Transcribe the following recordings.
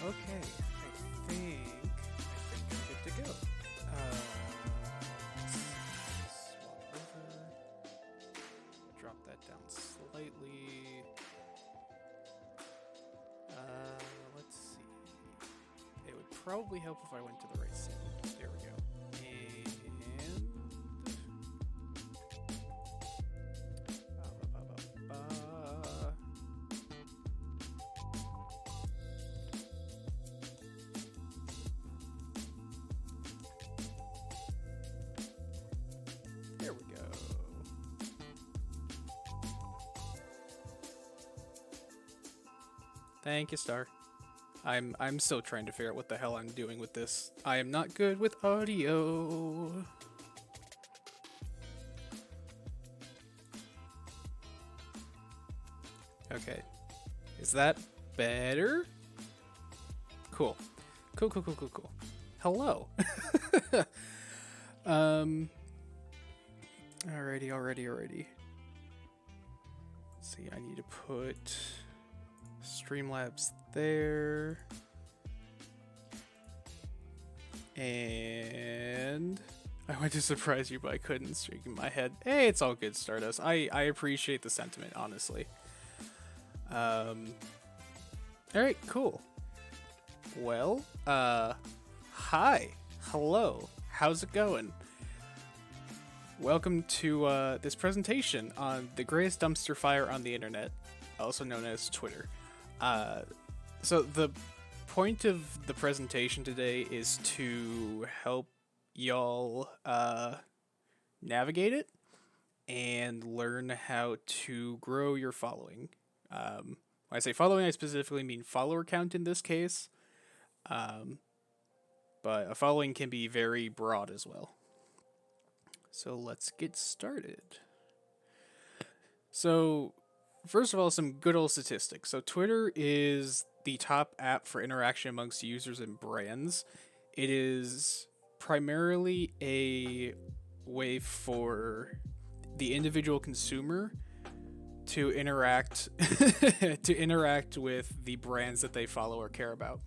Okay, I think I'm good to go. Swap over, drop that down slightly. Let's see. It would probably help if I went to the right scene. There we go. And ba-ba-ba-ba-ba. There we go. Thank you, Star. I'm still trying to figure out what the hell I'm doing with this. I am not good with audio. Okay. Is that better? Cool. Cool. Hello. um Alrighty. Let's see, I need to put Streamlabs there. And I went to surprise you, but I couldn't, streak in my head. Hey, it's all good, Stardust. I appreciate the sentiment, honestly. Alright, cool. Well, hi. Hello. How's it going? Welcome to this presentation on the greatest dumpster fire on the internet, also known as Twitter. So the point of the presentation today is to help y'all navigate it and learn how to grow your following. When I say following, I specifically mean follower count in this case, but a following can be very broad as well. So let's get started. So first of all, some good old statistics. So Twitter is the top app for interaction amongst users and brands. It is primarily a way for the individual consumer to interact with the brands that they follow or care about.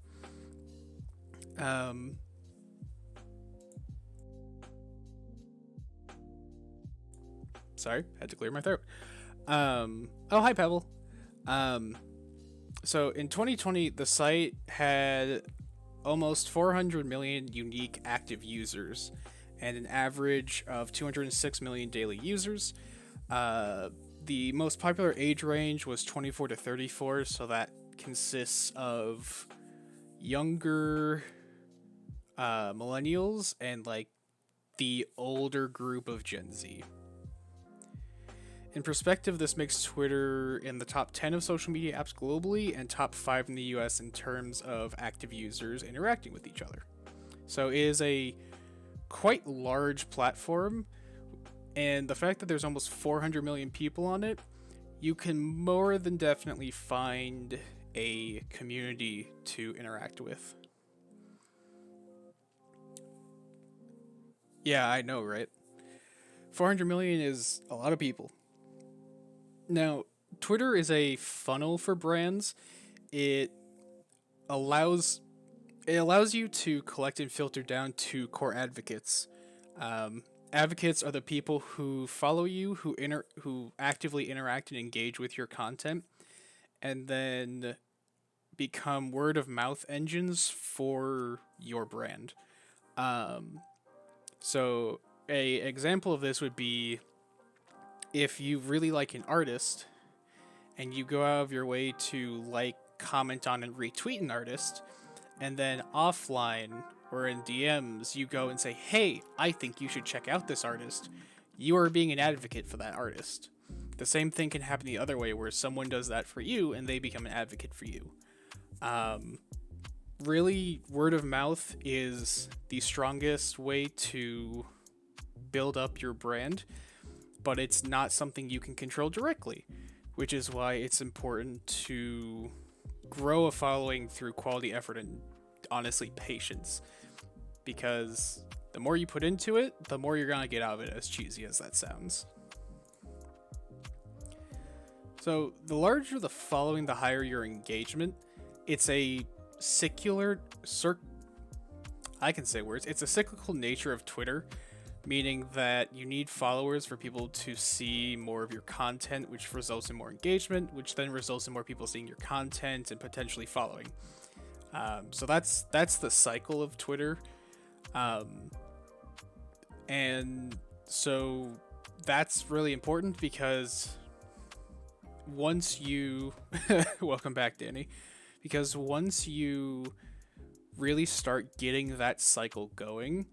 Sorry, had to clear my throat. Oh, hi, Pebble. So in 2020, the site had almost 400 million unique active users and an average of 206 million daily users. The most popular age range was 24 to 34, so that consists of younger millennials and like the older group of Gen Z. In perspective, this makes Twitter in the top 10 of social media apps globally and top 5 in the US in terms of active users interacting with each other. So it is a quite large platform, and the fact that there's almost 400 million people on it, you can more than definitely find a community to interact with. Yeah, I know, right? 400 million is a lot of people. Now, Twitter is a funnel for brands. It allows you to collect and filter down to core advocates. Advocates are the people who follow you, who actively interact and engage with your content, and then become word of mouth engines for your brand. So a example of this would be if you really like an artist and you go out of your way to like, comment on, and retweet an artist, and then offline or in DMs you go and say, hey, I think you should check out this artist, you are being an advocate for that artist. The same thing can happen the other way, where someone does that for you and they become an advocate for you. Really, word of mouth is the strongest way to build up your brand, but it's not something you can control directly, which is why it's important to grow a following through quality effort and, honestly, patience. Because the more you put into it, the more you're going to get out of it, as cheesy as that sounds. So the larger the following, the higher your engagement. It's a secular cir- I can say words. It's a cyclical nature of Twitter, meaning that you need followers for people to see more of your content, which results in more engagement, which then results in more people seeing your content and potentially following. So that's the cycle of Twitter, um, and so that's really important because once you welcome back, Danny, because once you really start getting that cycle going,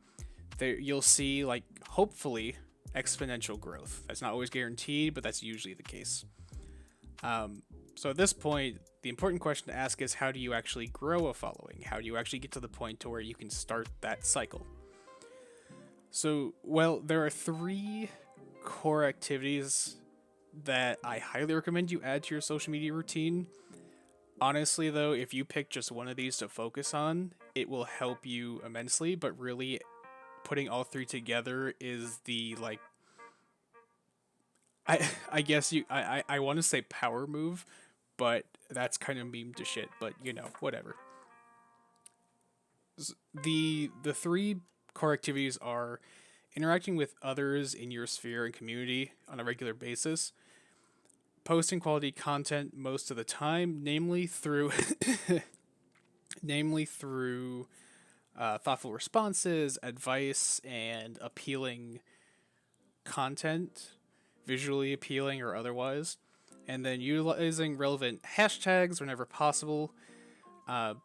there you'll see like hopefully exponential growth. That's not always guaranteed, but that's usually the case. So at this point, the important question to ask is how do you actually grow a following? How do you actually get to the point to where you can start that cycle? So, well, there are three core activities that I highly recommend you add to your social media routine. Honestly, though, if you pick just one of these to focus on, it will help you immensely, but really putting all three together is the like I guess I want to say power move, but that's kind of meme to shit, but whatever. The three core activities are interacting with others in your sphere and community on a regular basis, posting quality content most of the time, namely through namely through thoughtful responses, advice, and appealing content, visually appealing or otherwise, and then utilizing relevant hashtags whenever possible. Uh,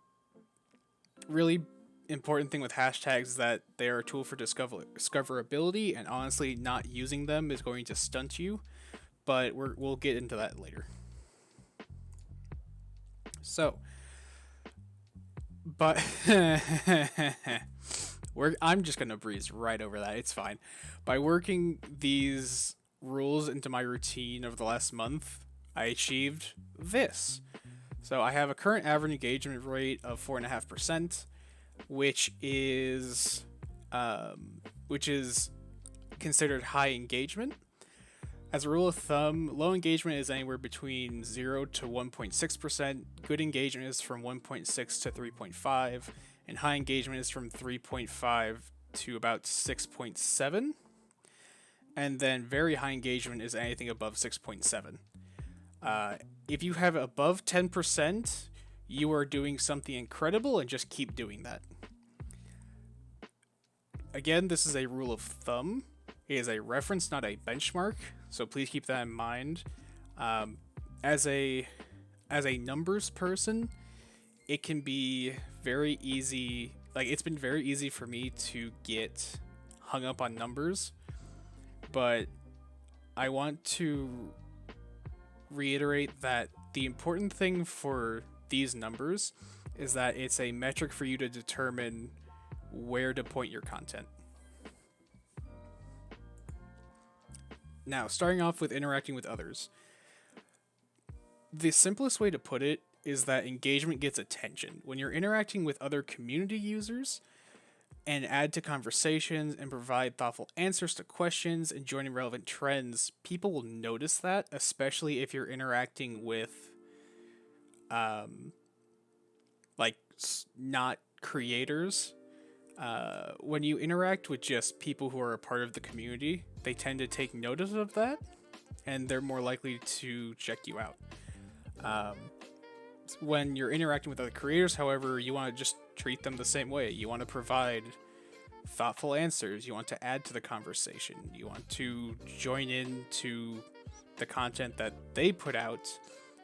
Really important thing with hashtags is that they are a tool for discoverability, and honestly, not using them is going to stunt you. But we'll get into that later. So, but I'm just gonna breeze right over that. It's fine. By working these rules into my routine over the last month, I achieved this. So I have a current average engagement rate of 4.5%, which is which is considered high engagement. As a rule of thumb, low engagement is anywhere between 0 to 1.6%. Good engagement is from 1.6 to 3.5, and high engagement is from 3.5 to about 6.7. And then very high engagement is anything above 6.7. If you have above 10%, you are doing something incredible, and just keep doing that. Again, this is a rule of thumb. It is a reference, not a benchmark, so please keep that in mind. Um, as a numbers person, it can be very easy. Like it's been very easy for me to get hung up on numbers, but I want to reiterate that the important thing for these numbers is that it's a metric for you to determine where to point your content. Now, starting off with interacting with others. The simplest way to put it is that engagement gets attention. When you're interacting with other community users and add to conversations and provide thoughtful answers to questions and joining relevant trends, people will notice that, especially if you're interacting with like not creators. When you interact with just people who are a part of the community, they tend to take notice of that, and they're more likely to check you out. Um, when you're interacting with other creators, however, you want to just treat them the same way. You want to provide thoughtful answers. You want to add to the conversation. You want to join in to the content that they put out,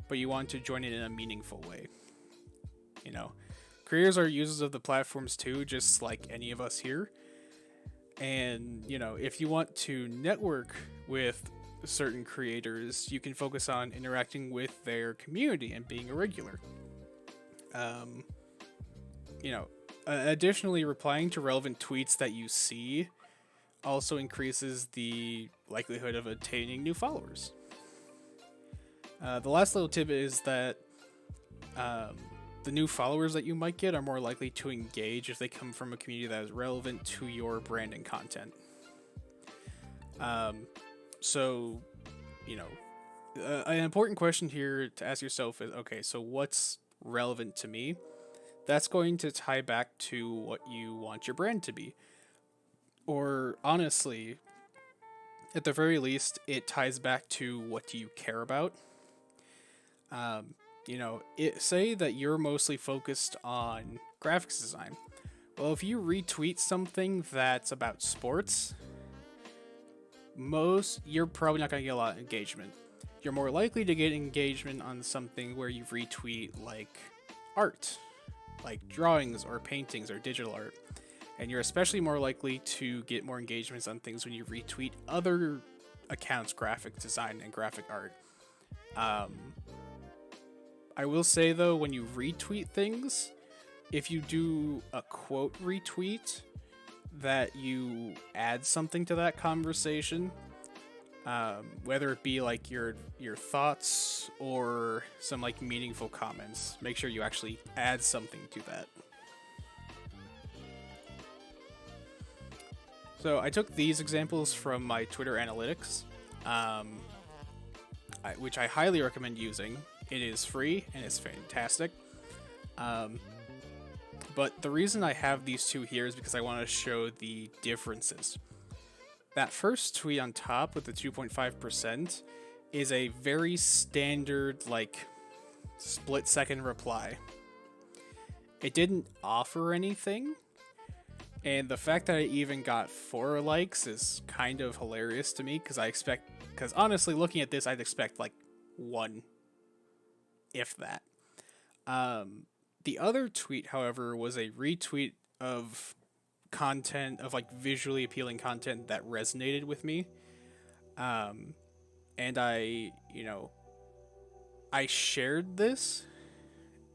but you want to join it in a meaningful way. You know, creators are users of the platforms too, just like any of us here. And, if you want to network with certain creators, you can focus on interacting with their community and being a regular. Um, Additionally, replying to relevant tweets that you see also increases the likelihood of attaining new followers. The last little tip is that the new followers that you might get are more likely to engage if they come from a community that is relevant to your brand and content. So, an important question here to ask yourself is, okay, so what's relevant to me? that's going to tie back to what you want your brand to be. Or honestly, at the very least, it ties back to what you care about. Say that you're mostly focused on graphics design. Well, if you retweet something that's about sports, you're probably not going to get a lot of engagement. You're more likely to get engagement on something where you retweet like art, like drawings or paintings or digital art. And you're especially more likely to get more engagements on things when you retweet other accounts' graphic design and graphic art. I will say though, when you retweet things, if you do a quote retweet, that you add something to that conversation, whether it be like your thoughts or some like meaningful comments. Make sure you actually add something to that. So I took these examples from my Twitter analytics, which I highly recommend using. It is free and it's fantastic. But the reason I have these two here is because I want to show the differences. That first tweet on top with the 2.5% is a very standard, like, split-second reply. It didn't offer anything, and the fact that I even got 4 likes is kind of hilarious to me, because honestly, looking at this, I'd expect, like, 1, if that. The other tweet, however, was a retweet of content, of like visually appealing content that resonated with me. And I shared this,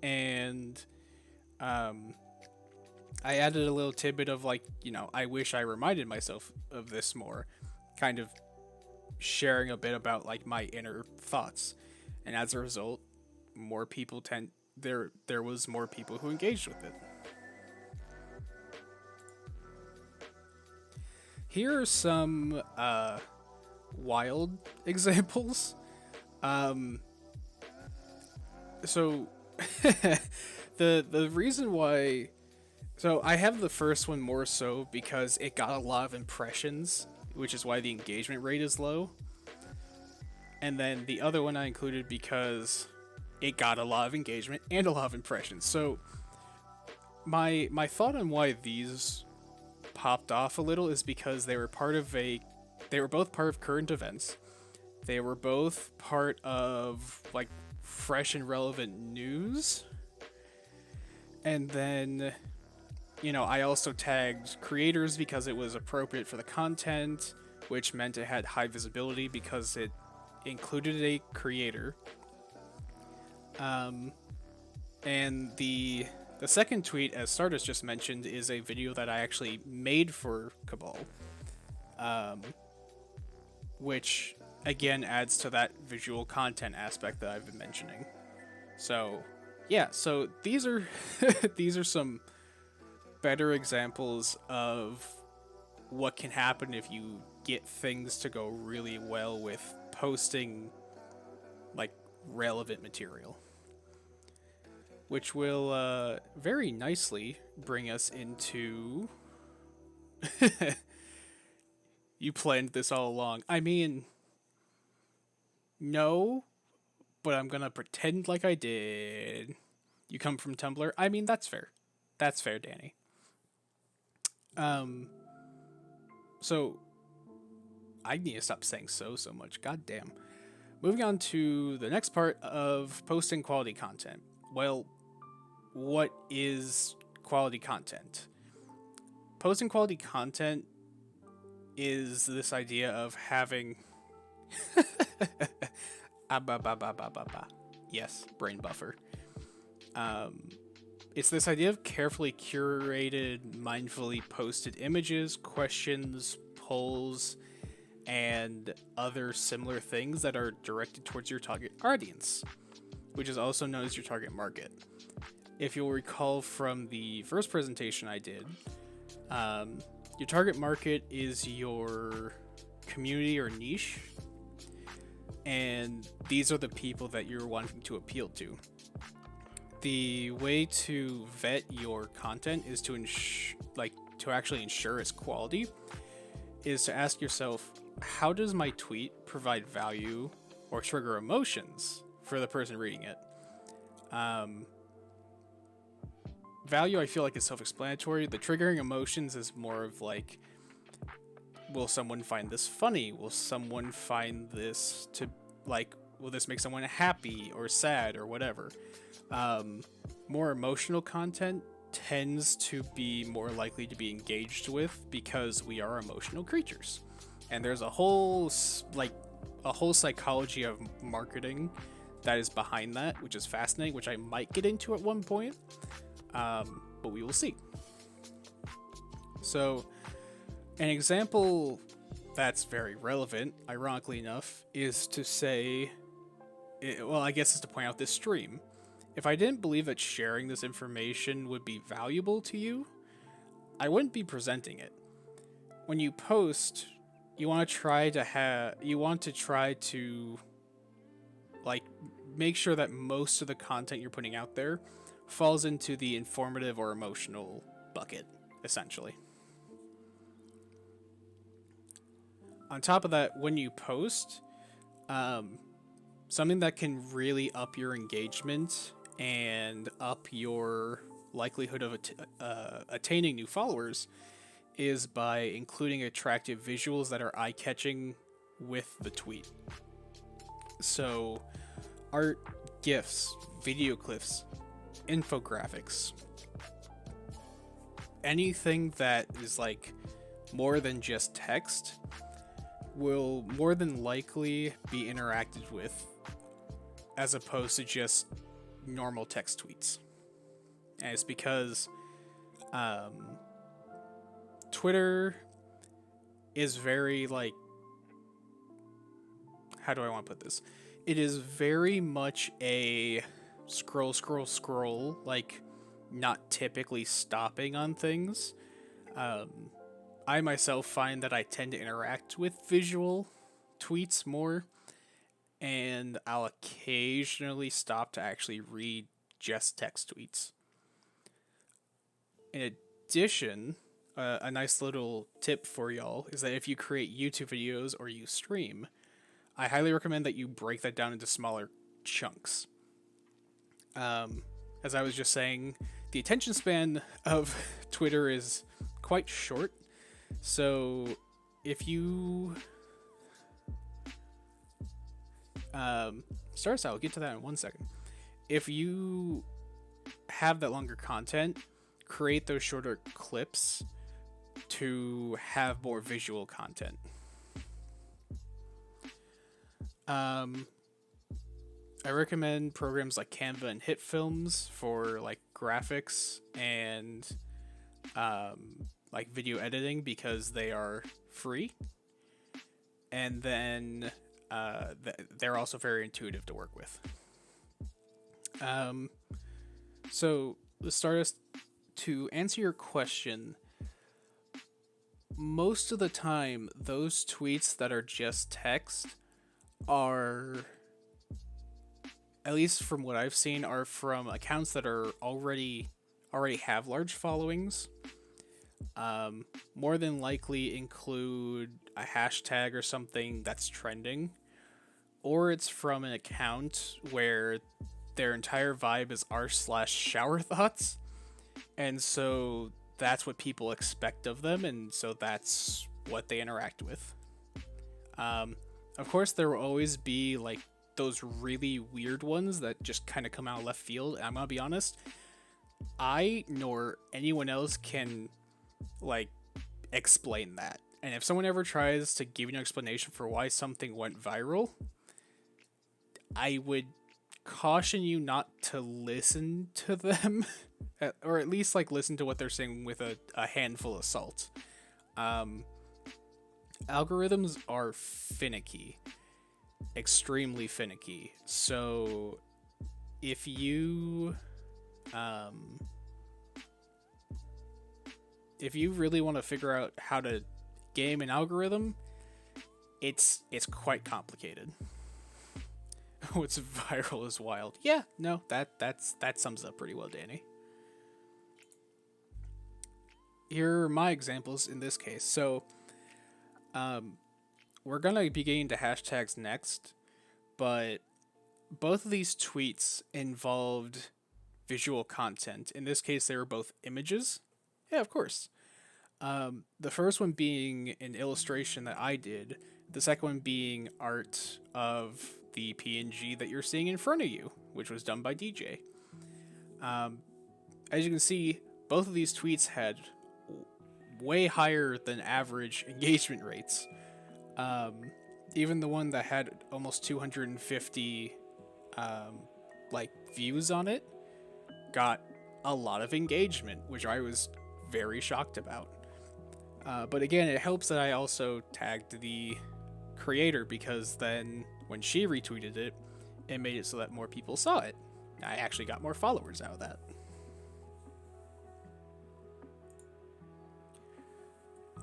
and I added a little tidbit of like, I wish I reminded myself of this more, kind of sharing a bit about like my inner thoughts. And as a result, there was more people who engaged with it. Here are some wild examples. So the reason why, so I have the first one more so because it got a lot of impressions, which is why the engagement rate is low. And then the other one I included because it got a lot of engagement and a lot of impressions. So my thought on why these popped off a little is because they were both part of current events. They were both part of like fresh and relevant news. And then, I also tagged creators because it was appropriate for the content, which meant it had high visibility because it included a creator. And the second tweet, as Stardust just mentioned, is a video that I actually made for Cabal, which again adds to that visual content aspect that I've been mentioning. So yeah, so these are these are some better examples of what can happen if you get things to go really well with posting like relevant material, which will very nicely bring us into you planned this all along. I mean, no, but I'm gonna pretend like I did. You come from Tumblr. I mean, that's fair. That's fair, Danny. So I need to stop saying so much. God damn. Moving on to the next part of posting quality content. Well, what is quality content? Posting quality content is this idea of having yes, brain buffer. It's this idea of carefully curated, mindfully posted images, questions, polls, and other similar things that are directed towards your target audience, which is also known as your target market. If you'll recall from the first presentation I did, your target market is your community or niche, and these are the people that you're wanting to appeal to. the way to vet your content is to to actually ensure its quality is to ask yourself, how does my tweet provide value or trigger emotions for the person reading it? Value, I feel like, is self-explanatory. The triggering emotions is more of like, will someone find this funny? Will someone find this to like, will this make someone happy or sad or whatever? More emotional content tends to be more likely to be engaged with because we are emotional creatures. And there's a whole psychology of marketing that is behind that, which is fascinating, which I might get into at one point. But we will see. So, an example that's very relevant, ironically enough, is to say, I guess is to point out this stream. If I didn't believe that sharing this information would be valuable to you, I wouldn't be presenting it. When you post, you want to try to like make sure that most of the content you're putting out there falls into the informative or emotional bucket, essentially. On top of that, when you post, something that can really up your engagement and up your likelihood of attaining new followers is by including attractive visuals that are eye-catching with the tweet. So, art, GIFs, video clips, infographics, anything that is like more than just text will more than likely be interacted with as opposed to just normal text tweets. And it's because Twitter is very like, how do I want to put this? It is very much a scroll, like not typically stopping on things. I myself find that I tend to interact with visual tweets more, and I'll occasionally stop to actually read just text tweets. In addition, a nice little tip for y'all is that if you create YouTube videos or you stream, I highly recommend that you break that down into smaller chunks. As I was just saying, the attention span of Twitter is quite short. So if you I'll get to that in 1 second. If you have that longer content, create those shorter clips to have more visual content. I recommend programs like Canva and HitFilms for like graphics and like video editing because they are free, and then they're also very intuitive to work with. So to answer your question, most of the time those tweets that are just text are, at least from what I've seen, are from accounts that are already have large followings. More than likely include a hashtag or something that's trending, or it's from an account where their entire vibe is r/shower thoughts, and so that's what people expect of them, and so that's what they interact with. Of course, there will always be like those really weird ones that just kind of come out of left field. And I'm gonna be honest, I nor anyone else can like explain that. And if someone ever tries to give you an explanation for why something went viral, I would caution you not to listen to them, or at least like listen to what they're saying with a handful of salt. Algorithms are finicky, extremely finicky. So if you really want to figure out how to game an algorithm, it's quite complicated. What's viral is wild. Yeah, no, that sums up pretty well, Danny. Here are my examples in this case. So, um, we're gonna be getting to hashtags next, but both of these tweets involved visual content. In this case, they were both images. Yeah, of course. The first one being an illustration that I did. The second one being art of the PNG that you're seeing in front of you, which was done by DJ. Um, as you can see, both of these tweets had way higher than average engagement rates. Um, Even the one that had almost 250 like views on it got a lot of engagement, which I was very shocked about. But again, it helps that I also tagged the creator, because then when she retweeted it, it made it so that more people saw it. I actually got more followers out of that.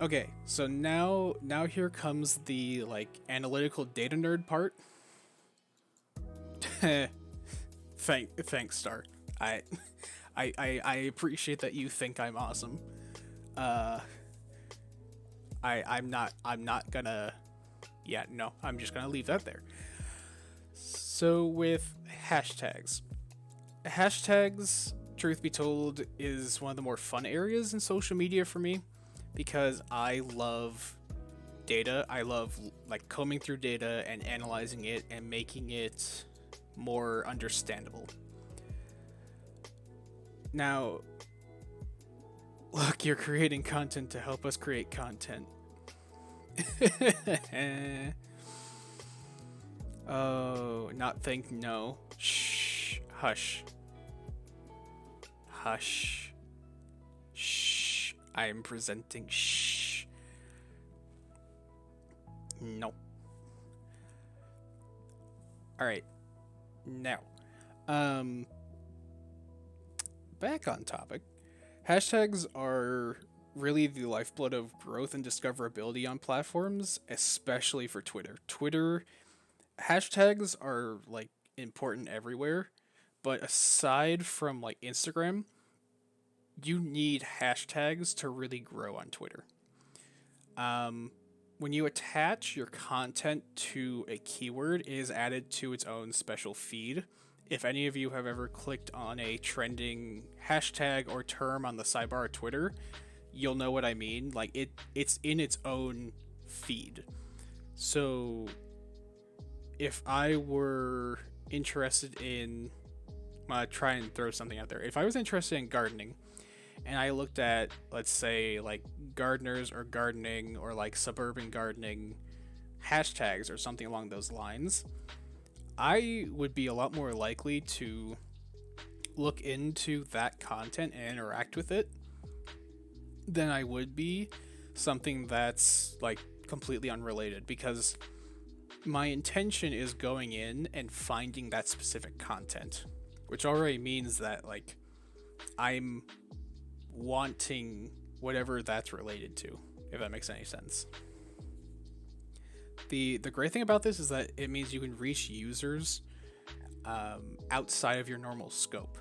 Okay, so now here comes the like analytical data nerd part. Thanks, Star. I, I appreciate that you think I'm awesome. Uh, I'm not gonna. Yeah, no, I'm just gonna leave that there. So with hashtags, truth be told, is one of the more fun areas in social media for me, because I love data. I love like combing through data and analyzing it and making it more understandable. Now, look, you're creating content to help us create content. Oh, not think, no. Shh. Hush. Hush. Shh. I am presenting. Shh. No. Alright. Now. Back on topic. Hashtags are really the lifeblood of growth and discoverability on platforms, especially for Twitter. Hashtags are like important everywhere, but aside from like Instagram, you need hashtags to really grow on Twitter. When you attach your content to a keyword, it is added to its own special feed. If any of you have ever clicked on a trending hashtag or term on the sidebar of Twitter, you'll know what I mean. Like it's in its own feed. So if I were interested in, try and throw something out there. If I was interested in gardening and I looked at, let's say, like gardeners or gardening or like suburban gardening hashtags or something along those lines, I would be a lot more likely to look into that content and interact with it than I would be something that's like completely unrelated, because my intention is going in and finding that specific content, which already means that like I'm wanting whatever that's related to, if that makes any sense. The great thing about this is that it means you can reach users outside of your normal scope.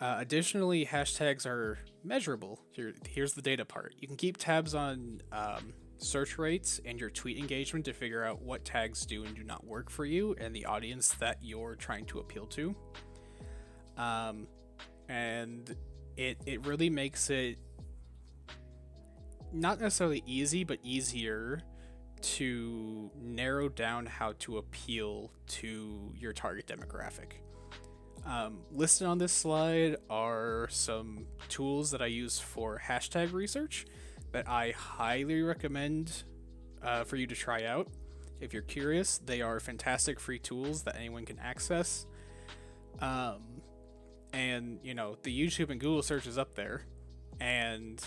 Additionally, hashtags are measurable. Here's the data part. You can keep tabs on search rates and your tweet engagement to figure out what tags do and do not work for you and the audience that you're trying to appeal to. And it really makes it not necessarily easy, but easier to narrow down how to appeal to your target demographic. Listed on this slide are some tools that I use for hashtag research that I highly recommend for you to try out. If you're curious, they are fantastic free tools that anyone can access. And, you know, the YouTube and Google search is up there. And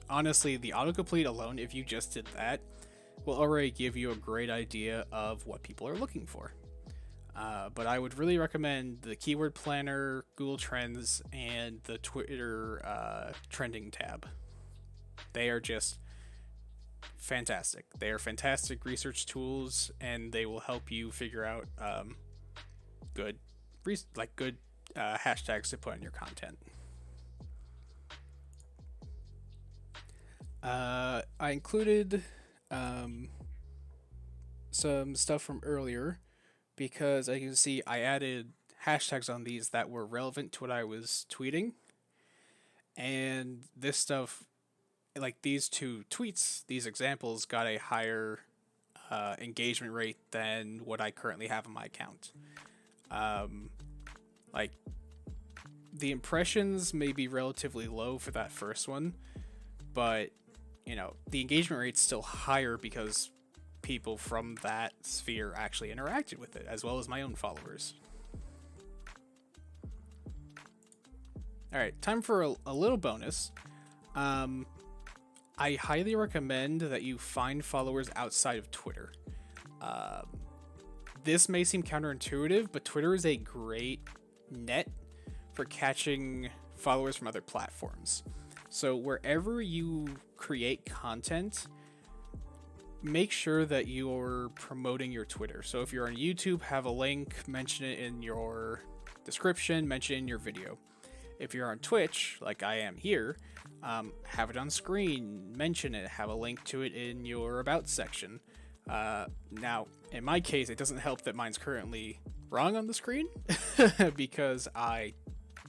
honestly, the autocomplete alone, if you just did that, will already give you a great idea of what people are looking for. But I would really recommend the Keyword Planner, Google Trends, and the Twitter trending tab. They are just fantastic. They are fantastic research tools, and they will help you figure out good, good hashtags to put in your content. I included some stuff from earlier because I can see I added hashtags on these that were relevant to what I was tweeting, and this stuff, like these two tweets, these examples got a higher engagement rate than what I currently have on my account. Um, like the impressions may be relatively low for that first one, but the engagement rate's still higher because people from that sphere actually interacted with it, as well as my own followers. All right, time for a little bonus. I highly recommend that you find followers outside of Twitter. This may seem counterintuitive, but Twitter is a great net for catching followers from other platforms. So wherever you create content, make sure that you're promoting your Twitter. So if you're on YouTube, have a link, mention it in your description, mention it in your video. If you're on Twitch, like I am here, have it on screen, mention it, have a link to it in your About section. Now, in my case, it doesn't help that mine's currently wrong on the screen because I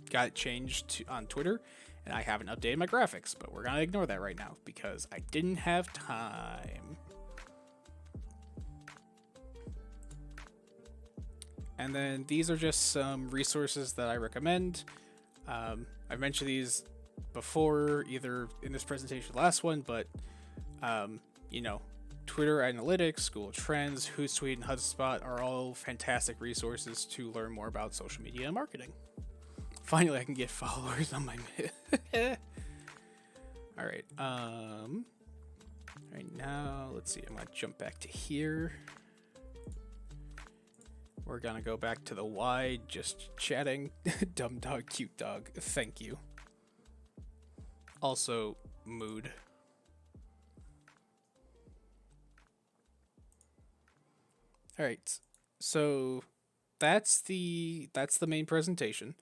got it changed on Twitter and I haven't updated my graphics, but we're gonna ignore that right now because I didn't have time. And then these are just some resources that I recommend. I've mentioned these before, either in this presentation or the last one, but Twitter Analytics, Google Trends, Hootsuite, and HubSpot are all fantastic resources to learn more about social media and marketing. Finally, I can get followers on my all right. Right now, let's see. I'm gonna jump back to here. We're gonna go back to the wide, just chatting. Dumb dog, cute dog. Thank you. Also, mood. All right, so that's the main presentation.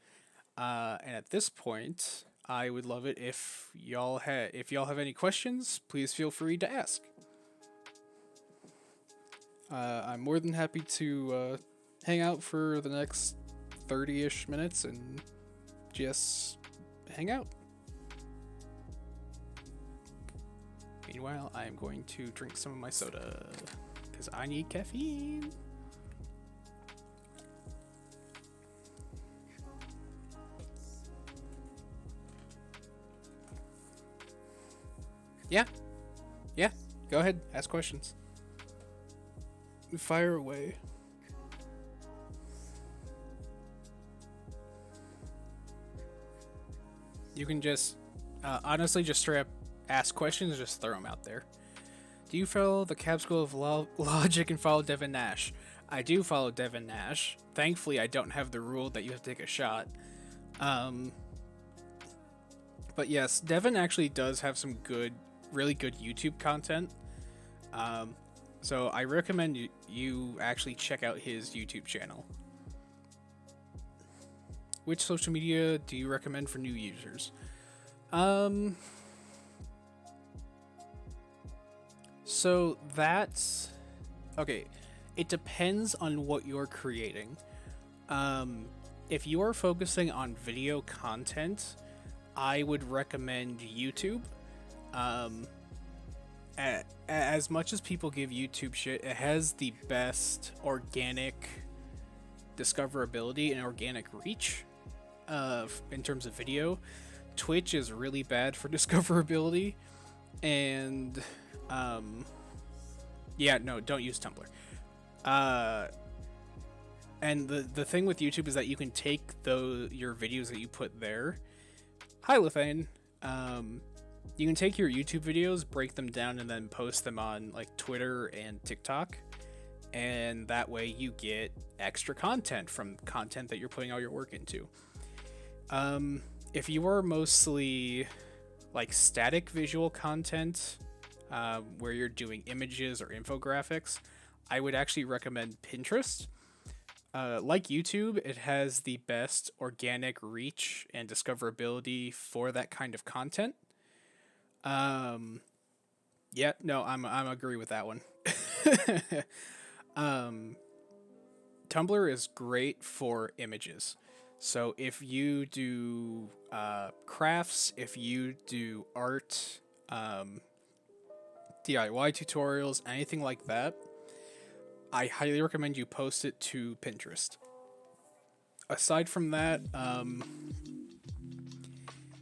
And at this point, I would love it if y'all have any questions. Please feel free to ask. I'm more than happy to hang out for the next 30-ish minutes and just hang out. Meanwhile, I'm going to drink some of my soda because I need caffeine. Yeah, go ahead, ask questions. Fire away. You can just, honestly, just straight up ask questions and just throw them out there. Do you follow the Cap School of Logic and follow Devin Nash? I do follow Devin Nash. Thankfully, I don't have the rule that you have to take a shot. But yes, Devin actually does have some really good YouTube content. So I recommend you actually check out his YouTube channel. Which social media do you recommend for new users? So that's okay. It depends on what you're creating. If you are focusing on video content, I would recommend YouTube. As much as people give YouTube shit, it has the best organic discoverability and organic reach in terms of video. Twitch is really bad for discoverability, and yeah, no, don't use Tumblr. And the thing with YouTube is that you can take your videos that you put there. Hi, Lethane. You can take your YouTube videos, break them down, and then post them on like Twitter and TikTok. And that way you get extra content from content that you're putting all your work into. If you are mostly like static visual content, where you're doing images or infographics, I would actually recommend Pinterest. Like YouTube, it has the best organic reach and discoverability for that kind of content. Um, yeah, no, I'm agree with that one. um, Tumblr is great for images. So if you do crafts, if you do art, um, DIY tutorials, anything like that, I highly recommend you post it to Pinterest. Aside from that,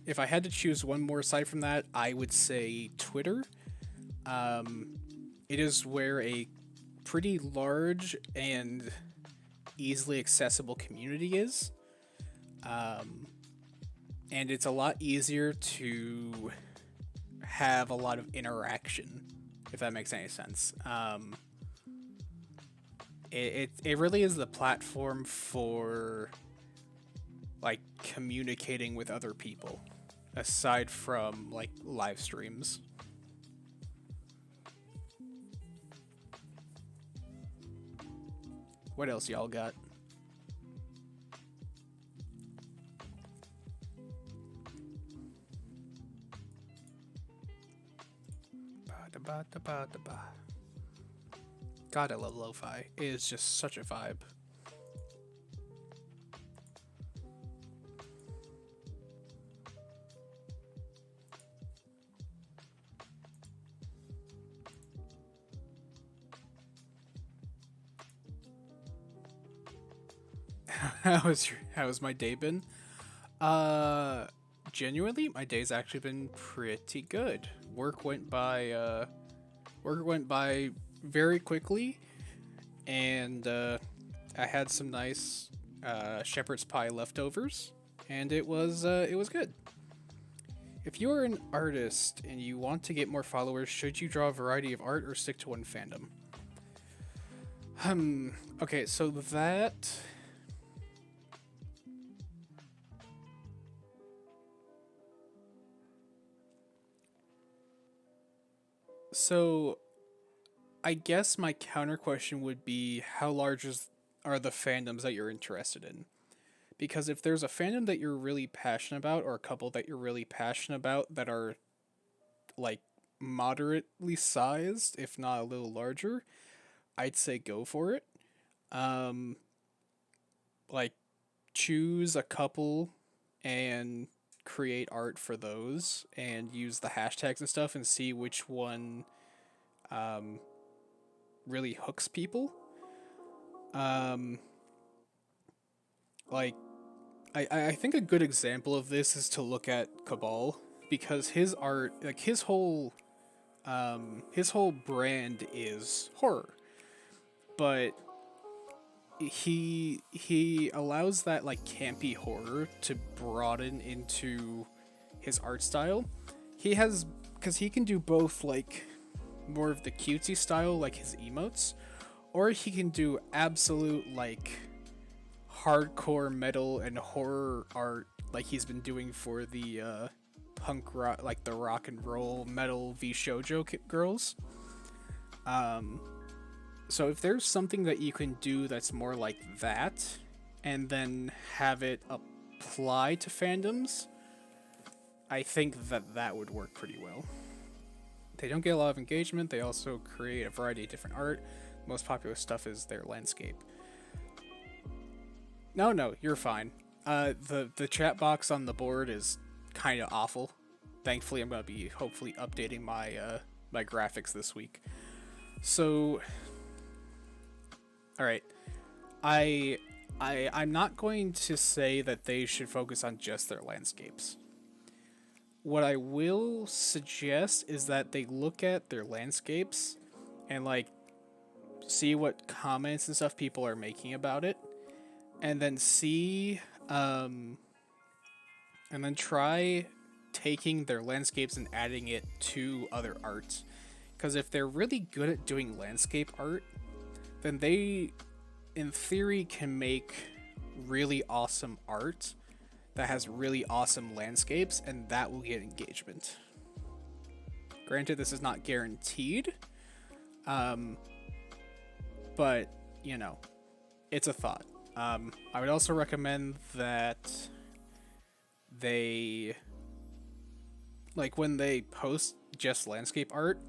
if I had to choose one more aside from that, I would say Twitter. Um, it is where a pretty large and easily accessible community is. Um, and it's a lot easier to have a lot of interaction, if that makes any sense. It really is the platform for like communicating with other people, aside from like live streams. What else y'all got? Ba-da-ba-da-ba-da-ba. God, I love lo-fi. It is just such a vibe. How has my day been? Uh, Genuinely, my day's actually been pretty good. Work went by very quickly, and I had some nice shepherd's pie leftovers, and it was good. If you are an artist and you want to get more followers, should you draw a variety of art or stick to one fandom? Okay, so that so I guess my counter question would be how large are the fandoms that you're interested in? Because if there's a fandom that you're really passionate about, or a couple that you're really passionate about that are like moderately sized, if not a little larger, I'd say go for it. Um, like choose a couple and create art for those and use the hashtags and stuff and see which one um, really hooks people. Um, like I think a good example of this is to look at Cabal, because his art, like his whole brand is horror, but he allows that like campy horror to broaden into his art style. He has, because he can do both like more of the cutesy style like his emotes, or he can do absolute like hardcore metal and horror art like he's been doing for the punk rock, like the rock and roll metal v shoujo girls. um so if there's something that you can do that's more like that, and then have it apply to fandoms, I think that that would work pretty well. They don't get a lot of engagement. They also create a variety of different art. Most popular stuff is their landscape. No, no, you're fine. The chat box on the board is kind of awful. Thankfully, I'm gonna be hopefully updating my graphics this week. So, all right, I I'm not going to say that they should focus on just their landscapes. What I will suggest is that they look at their landscapes and like see what comments and stuff people are making about it, and then see and then try taking their landscapes and adding it to other art. Because if they're really good at doing landscape art, then they, in theory, can make really awesome art that has really awesome landscapes, and that will get engagement. Granted, this is not guaranteed, um, but you know, it's a thought. I would also recommend that they, like, when they post just landscape art,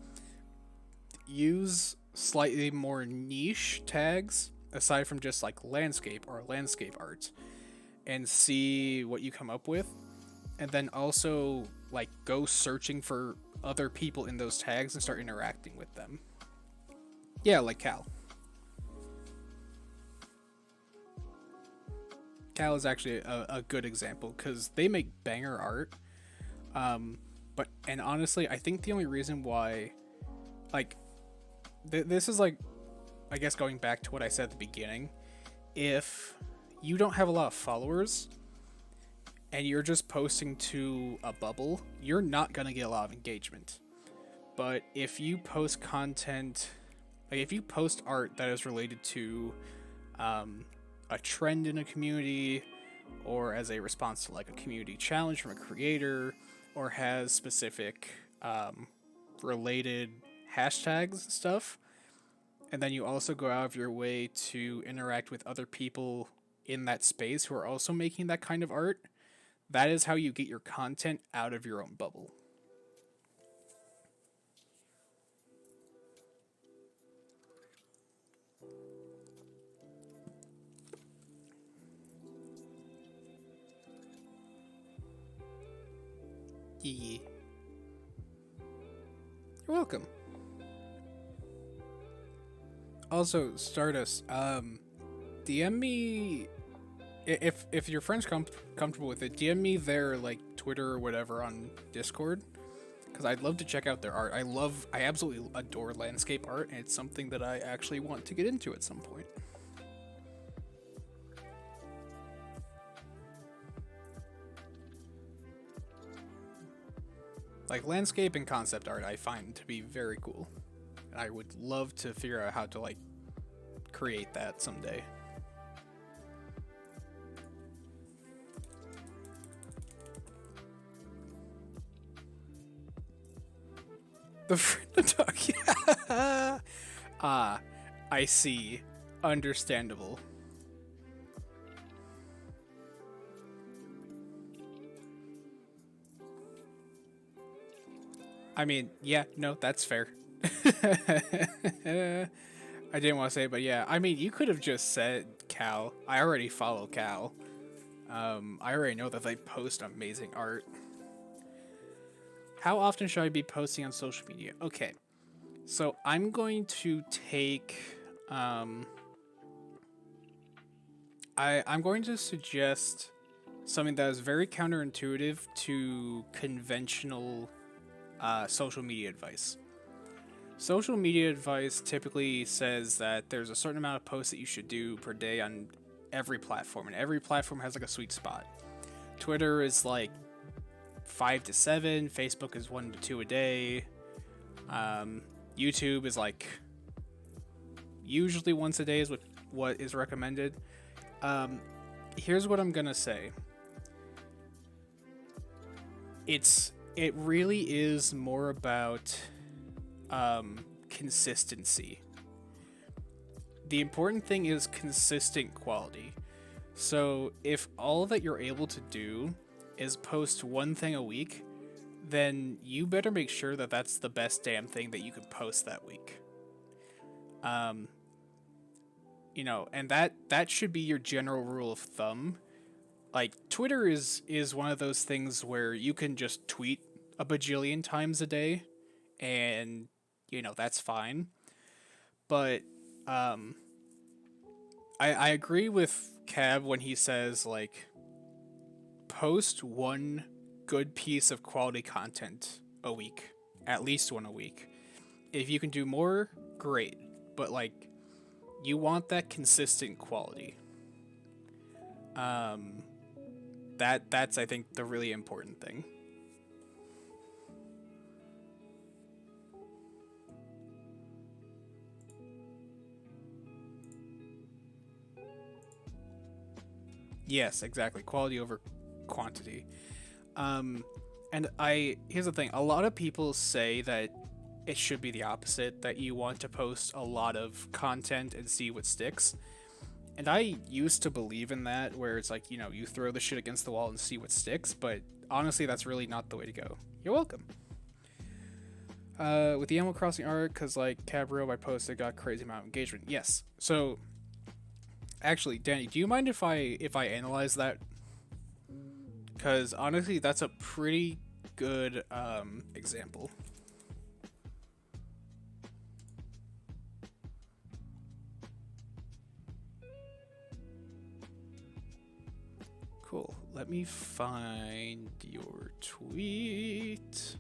use slightly more niche tags aside from just like landscape or landscape art, and see what you come up with, and then also like go searching for other people in those tags and start interacting with them. Yeah, like Cal. Cal is actually a good example because they make banger art. But and honestly, I think the only reason why, like, this is like, I guess going back to what I said at the beginning, if you don't have a lot of followers and you're just posting to a bubble, you're not gonna get a lot of engagement. But if you post content, like if you post art that is related to a trend in a community, or as a response to like a community challenge from a creator, or has specific related hashtags stuff, and then you also go out of your way to interact with other people in that space who are also making that kind of art, that is how you get your content out of your own bubble. Yeah. You're welcome. Also, Stardust, DM me if your friends comfortable with it. DM me their like Twitter or whatever on Discord, because I'd love to check out their art. I absolutely adore landscape art, and it's something that I actually want to get into at some point. Like landscape and concept art, I find to be very cool. I would love to figure out how to like create that someday. The dog. Yeah. Ah, I see. Understandable. I mean, yeah, no, that's fair. I didn't want to say it, but yeah, I mean, you could have just said Cal. I already follow Cal. I already know that they post amazing art. How often should I be posting on social media? Okay, so I'm going to take. I'm going to suggest something that is very counterintuitive to conventional social media advice. Social media advice typically says that there's a certain amount of posts that you should do per day on every platform, and every platform has like a sweet spot. Twitter is like 5 to 7, Facebook is 1 to 2 a day, YouTube is like usually once a day is what is recommended. Here's what I'm gonna say. It really is more about consistency. The important thing is consistent quality. So if all that you're able to do is post one thing a week, then you better make sure that that's the best damn thing that you could post that week. Um, and that should be your general rule of thumb. Like Twitter is one of those things where you can just tweet a bajillion times a day, and that's fine. But I agree with Cab when he says like post one good piece of quality content a week, at least one a week. If you can do more, great. But like you want that consistent quality. That's I think the really important thing. Yes, exactly. Quality over quantity. Um, And here's the thing, a lot of people say that it should be the opposite, that you want to post a lot of content and see what sticks. And I used to believe in that, where it's like, you throw the shit against the wall and see what sticks, but honestly, that's really not the way to go. You're welcome. With the Animal Crossing art, because like Cabrio I posted got crazy amount of engagement. Yes. So, actually, Danny, do you mind if I analyze that? Because honestly, that's a pretty good example. Cool. Let me find your tweet.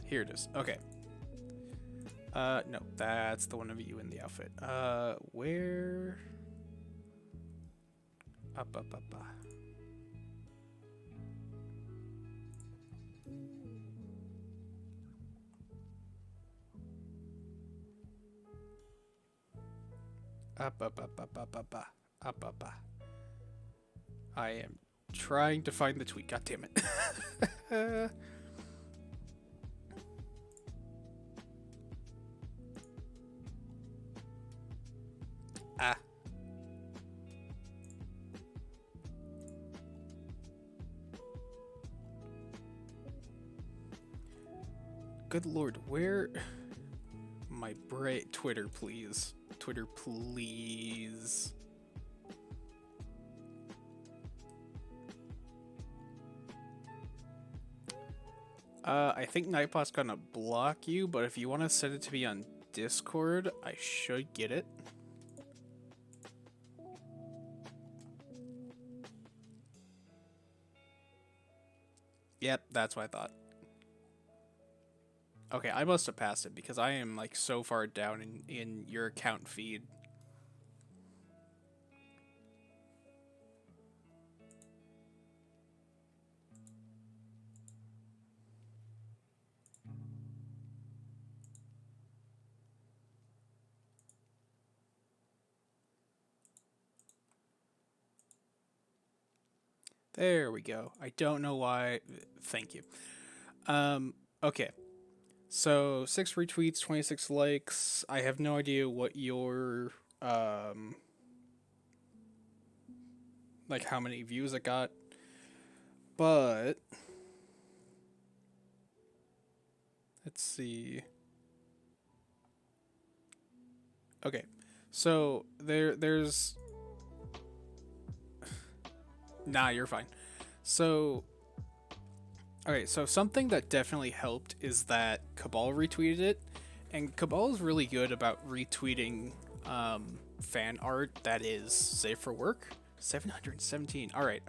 Here it is. Okay. No, that's the one of you in the outfit. Where? Up. Up. I am trying to find the tweet. God damn it. Ah. Good lord, where? My Twitter, please. Twitter, please. I think Nightbot's gonna block you, but if you want to send it to me on Discord, I should get it. Yep, that's what I thought. Okay, I must have passed it because I am like so far down in your account feed. There we go. I don't know why. Thank you. Okay. So 6 retweets, 26 likes. I have no idea what your like how many views it got. But let's see. Okay. So there's Nah, you're fine. So okay, so something that definitely helped is that Cabal retweeted it, and Cabal is really good about retweeting fan art that is safe for work. 717. All right.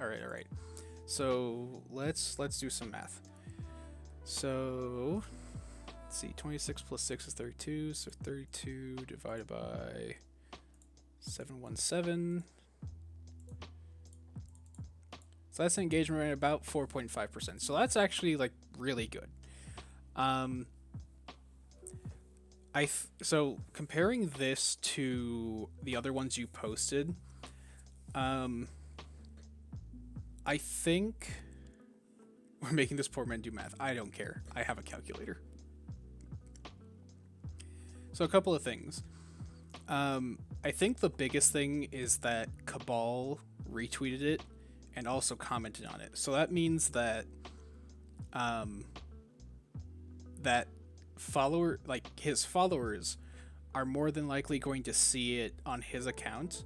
So let's do some math. So let's see, 26 plus 6 is 32, so 32 divided by 717. So that's an engagement rate about 4.5%. So that's actually like really good. So comparing this to the other ones you posted, I think we're making this poor man do math. I don't care. I have a calculator. So a couple of things. I think the biggest thing is that Cabal retweeted it and also commented on it. So that means that that his followers are more than likely going to see it on his account.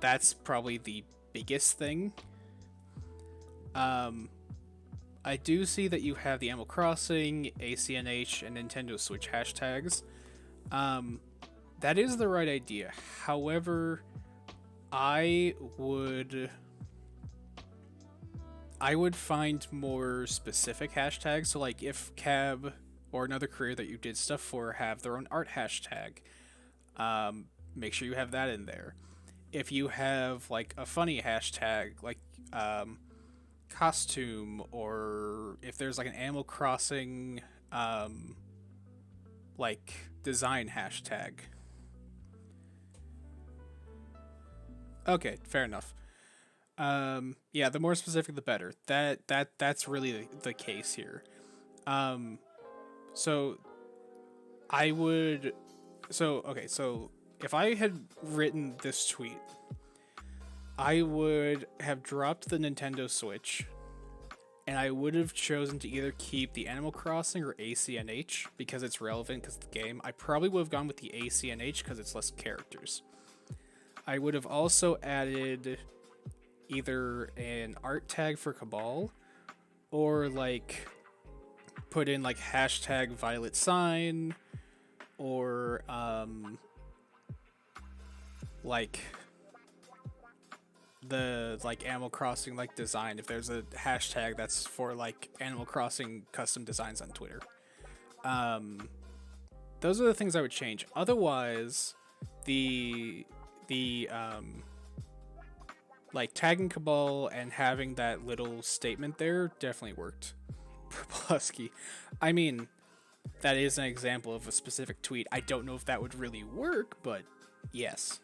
That's probably the biggest thing. I do see that you have the Animal Crossing, ACNH, and Nintendo Switch hashtags. That is the right idea. However, I would find more specific hashtags. So like if Cab or another career that you did stuff for have their own art hashtag, make sure you have that in there. If you have like a funny hashtag like costume or or if there's like an Animal Crossing um, like design hashtag. Okay, fair enough. Yeah, the more specific, the better. That's really the case here. Um, so I would, so okay, so if I had written this tweet, I would have dropped the Nintendo Switch, and I would have chosen to either keep the Animal Crossing or ACNH because it's relevant because of the game. I probably would have gone with the ACNH because it's less characters. I would have also added either an art tag for Cabal or like put in like hashtag Violet Sign or like the like Animal Crossing like design if there's a hashtag that's for like Animal Crossing custom designs on Twitter. Um those are the things I would change. Otherwise, the like tagging Cabal and having that little statement there definitely worked. Purplusky. I mean, that is an example of a specific tweet. I don't know if that would really work, but yes.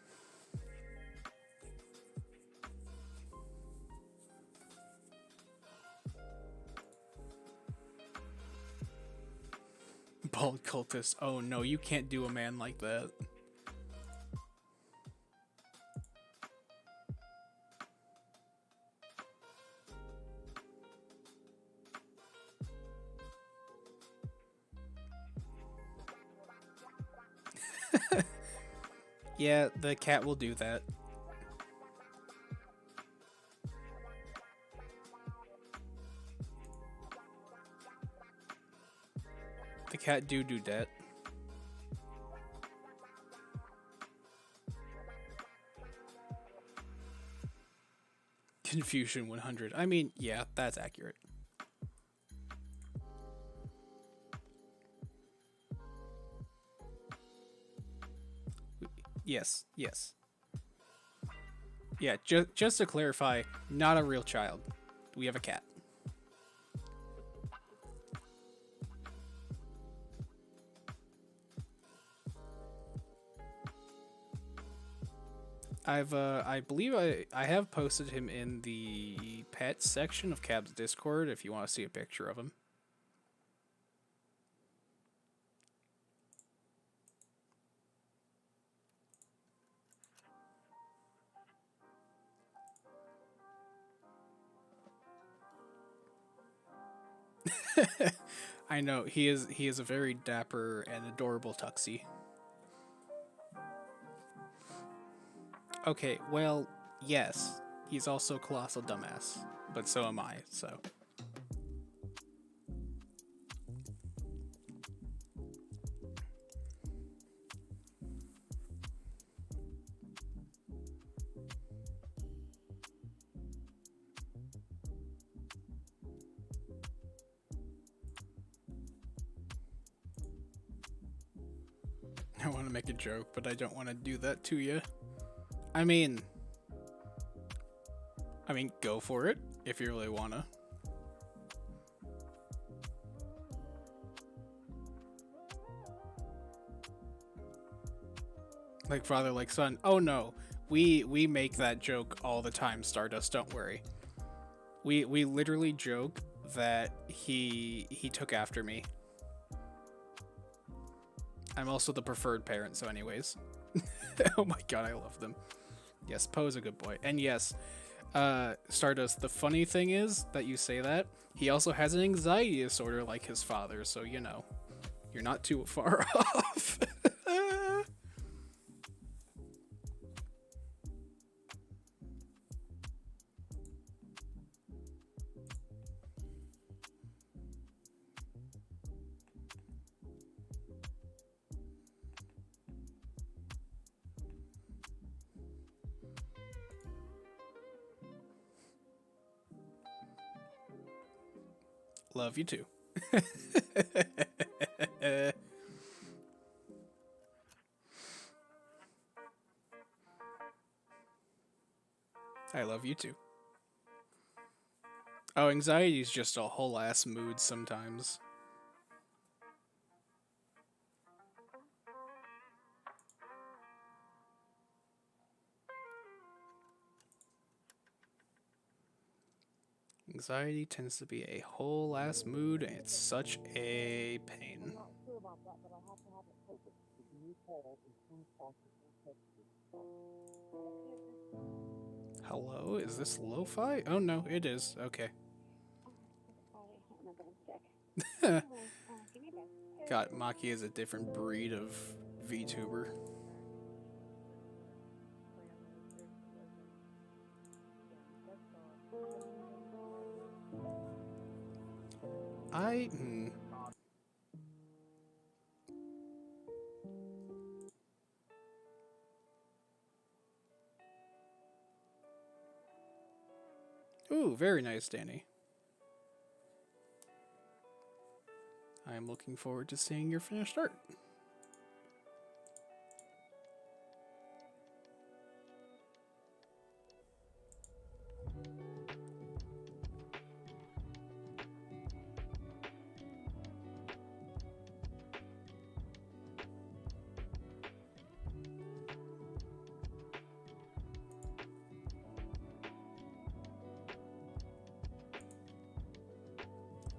Bald cultist. Oh no, you can't do a man like that. Yeah, the cat will do that. The cat do that. Confusion 100. I mean, yeah, that's accurate. Yes, yes. Yeah, just to clarify, not a real child. We have a cat. I believe I have posted him in the pets section of Cab's Discord if you want to see a picture of him. I know he is a very dapper and adorable tuxie. Okay, well, yes, he's also a colossal dumbass, but so am I. So I want to make a joke, but I don't want to do that to you. I mean, go for it if you really wanna. Like father, like son. Oh no, we make that joke all the time. Stardust, don't worry. We literally joke that he took after me. I'm also the preferred parent, so anyways. Oh my god, I love them. Yes, Poe's a good boy, and yes, Stardust. The funny thing is that you say that he also has an anxiety disorder like his father, so you know, you're not too far off. Love you too. I love you too. Oh, anxiety is just a whole ass mood sometimes. Anxiety tends to be a whole ass mood, and it's such a pain. Hello? Is this lo-fi? Oh no, it is. Okay. God, Maki is a different breed of VTuber. I. Ooh, very nice, Danny. I am looking forward to seeing your finished art.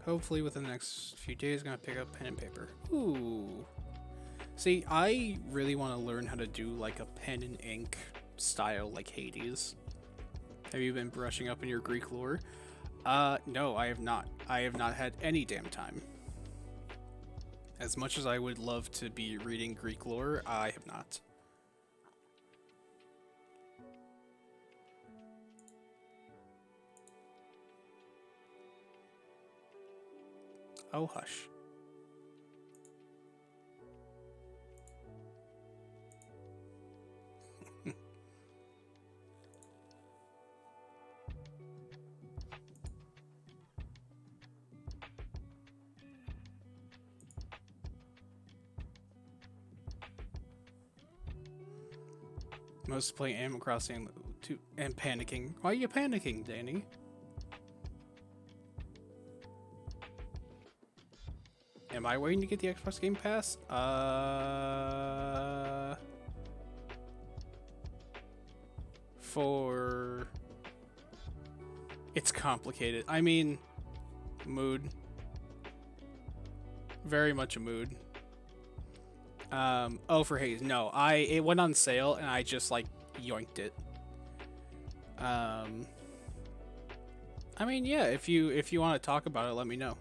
Hopefully, within the next few days, gonna pick up pen and paper. Ooh. See, I really want to learn how to do like a pen and ink style like Hades. Have you been brushing up in your Greek lore? No, I have not. I have not had any damn time. As much as I would love to be reading Greek lore, I have not. Oh, hush. Most play Animal Crossing and panicking. Why are you panicking, Danny? Am I waiting to get the Xbox Game Pass? It's complicated. I mean, mood. Very much a mood. Oh, for Haze. No, it went on sale and I just like yoinked it. I mean, yeah, if you want to talk about it, let me know.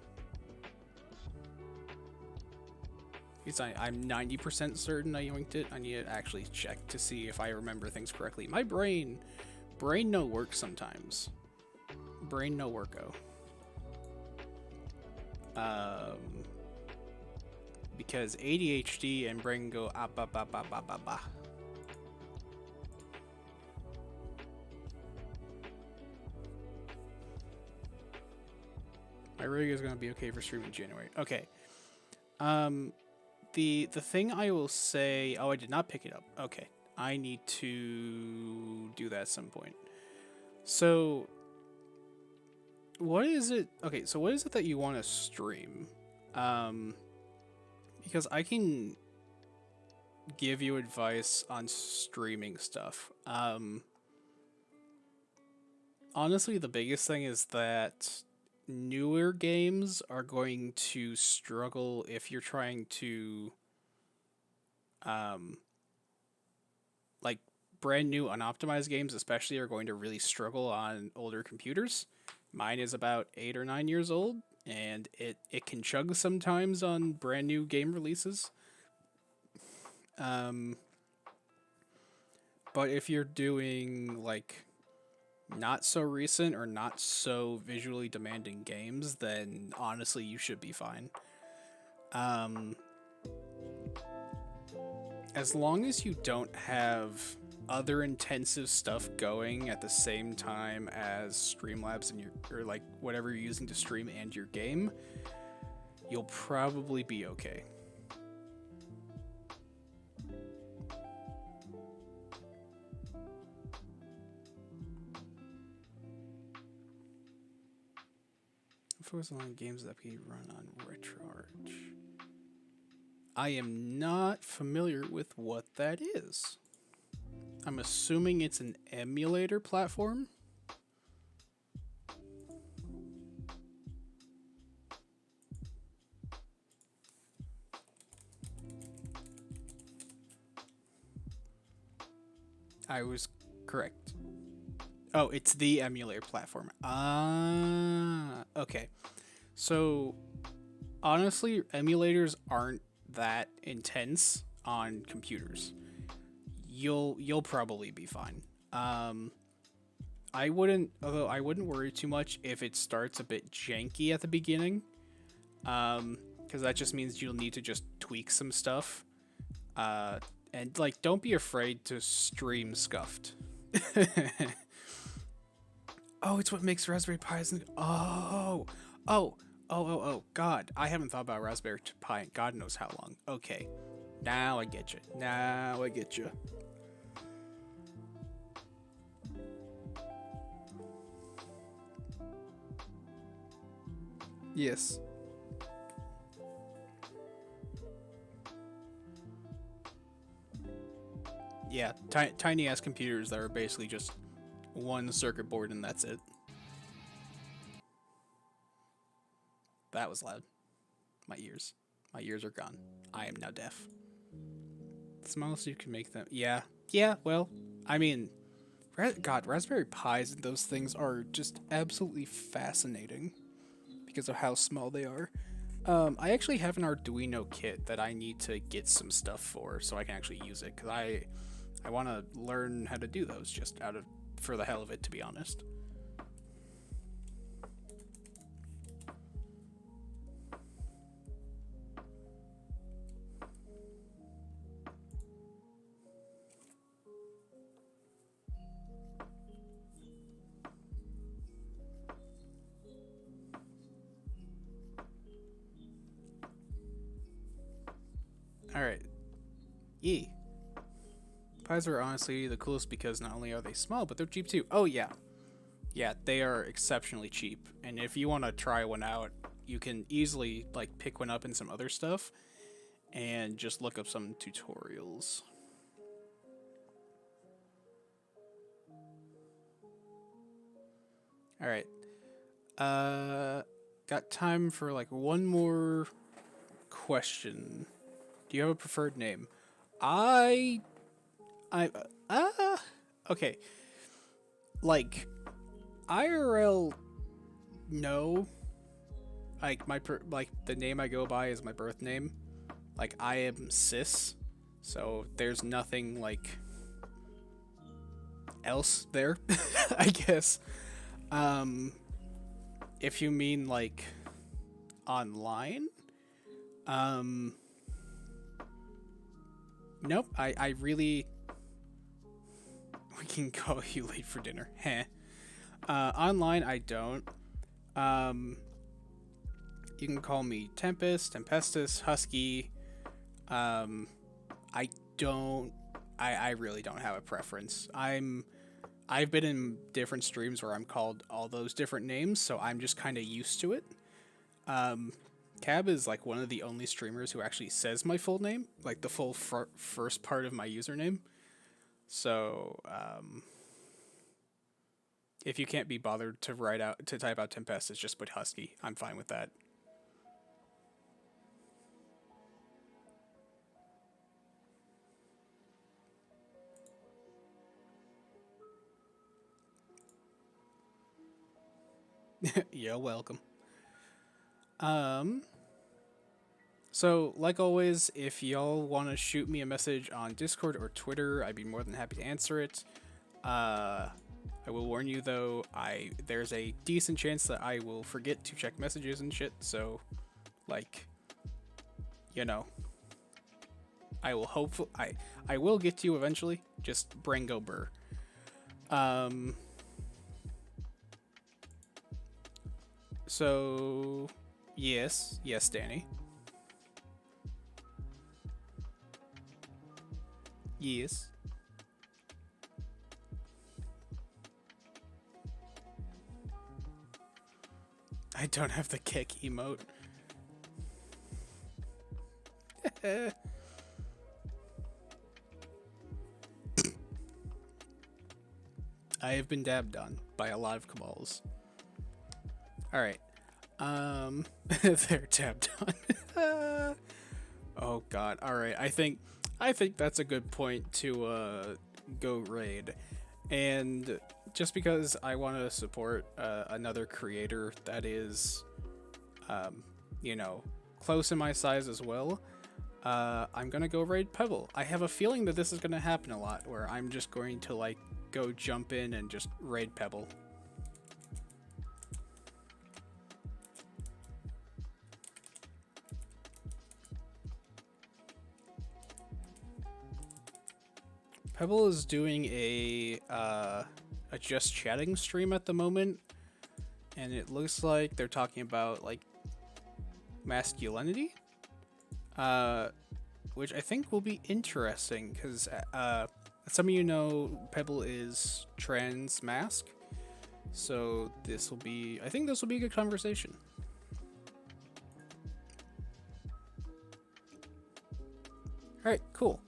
I'm 90% certain I yoinked it. I need to actually check to see if I remember things correctly. My brain no work sometimes. Brain no worko. Because ADHD and brain go ah ba ba ba ba ba ba. My rig is gonna be okay for streaming in January. Okay. The thing I will say. Oh, I did not pick it up. Okay, I need to do that at some point. So, what is it? Okay, so what is it that you want to stream? Because I can give you advice on streaming stuff. Honestly, the biggest thing is that newer games are going to struggle if you're trying to like brand new unoptimized games especially are going to really struggle on older computers. Mine is about 8 or 9 years old and it can chug sometimes on brand new game releases. But if you're doing like not so recent or not so visually demanding games, then honestly you should be fine. As long as you don't have other intensive stuff going at the same time as Streamlabs and or like whatever you're using to stream and your game, you'll probably be okay. focus on games that can run on RetroArch. I am not familiar with what that is. I'm assuming it's an emulator platform. I was correct. Oh, it's the emulator platform. Ah, okay. So, honestly, emulators aren't that intense on computers. You'll probably be fine. Although I wouldn't worry too much if it starts a bit janky at the beginning. Because that just means you'll need to just tweak some stuff. And like, don't be afraid to stream scuffed. Oh, it's what makes Raspberry Pis. Oh, God, I haven't thought about Raspberry Pi in God knows how long. Okay, now I get you. Now I get you. Yes. Yeah, tiny ass computers that are basically just one circuit board and that's it. That was loud. My ears. My ears are gone. I am now deaf. The smallest you can make them. Yeah. Yeah, well, I mean, God, Raspberry Pis and those things are just absolutely fascinating because of how small they are. I actually have an Arduino kit that I need to get some stuff for so I can actually use it because I want to learn how to do those just out of for the hell of it, to be honest. All right. Yee. Pies are honestly the coolest because not only are they small, but they're cheap too. Oh yeah. Yeah, they are exceptionally cheap. And if you want to try one out, you can easily like pick one up in some other stuff and just look up some tutorials. All right. Got time for like one more question. Do you have a preferred name? I I okay. Like IRL, no. Like like the name I go by is my birth name. Like I am cis, so there's nothing like else there. I guess. Um, if you mean like online, um, nope. I really we can call you late for dinner. Heh. Online, I don't. Um, you can call me Tempest, Tempestus, Husky. Um, I don't. I really don't have a preference. I've been in different streams where I'm called all those different names, so I'm just kind of used to it. Um, Cab is like one of the only streamers who actually says my full name, like the full first part of my username. So, if you can't be bothered to type out Tempest, just put Husky. I'm fine with that. You're welcome. Um, so like always, if y'all want to shoot me a message on Discord or Twitter, I'd be more than happy to answer it. I will warn you though, there's a decent chance that I will forget to check messages and shit. So, like, you know, I will get to you eventually. Just Brango Burr. Um. So, yes, Danny. Yes. I don't have the kick emote. I have been dabbed on by a lot of Kamals. Alright. They're tabbed on. Oh god. Alright, I think that's a good point to go raid. And just because I want to support another creator that is you know, close in my size as well, I'm gonna go raid Pebble. I have a feeling that this is gonna happen a lot, where I'm just going to like go jump in and just raid Pebble. Pebble is doing a just chatting stream at the moment, and it looks like they're talking about like masculinity, which I think will be interesting because some of you know Pebble is trans mask, so this will be, I think this will be a good conversation. All right, cool.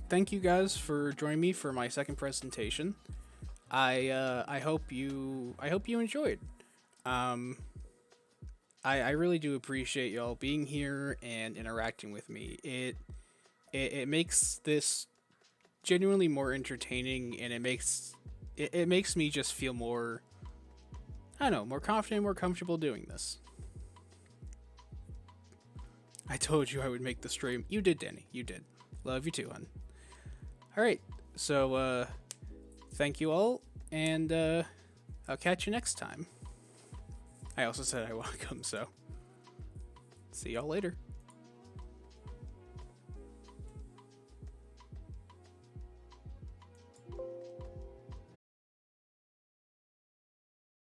Thank you guys for joining me for my second presentation. I hope you enjoyed. I really do appreciate y'all being here and interacting with me. It makes this genuinely more entertaining, and it makes me just feel more, I don't know, more confident, more comfortable doing this. I told you I would make the stream. You did, Danny. You did. Love you too, hon. Alright, so, thank you all, and, I'll catch you next time. I also said I welcome, so see y'all later.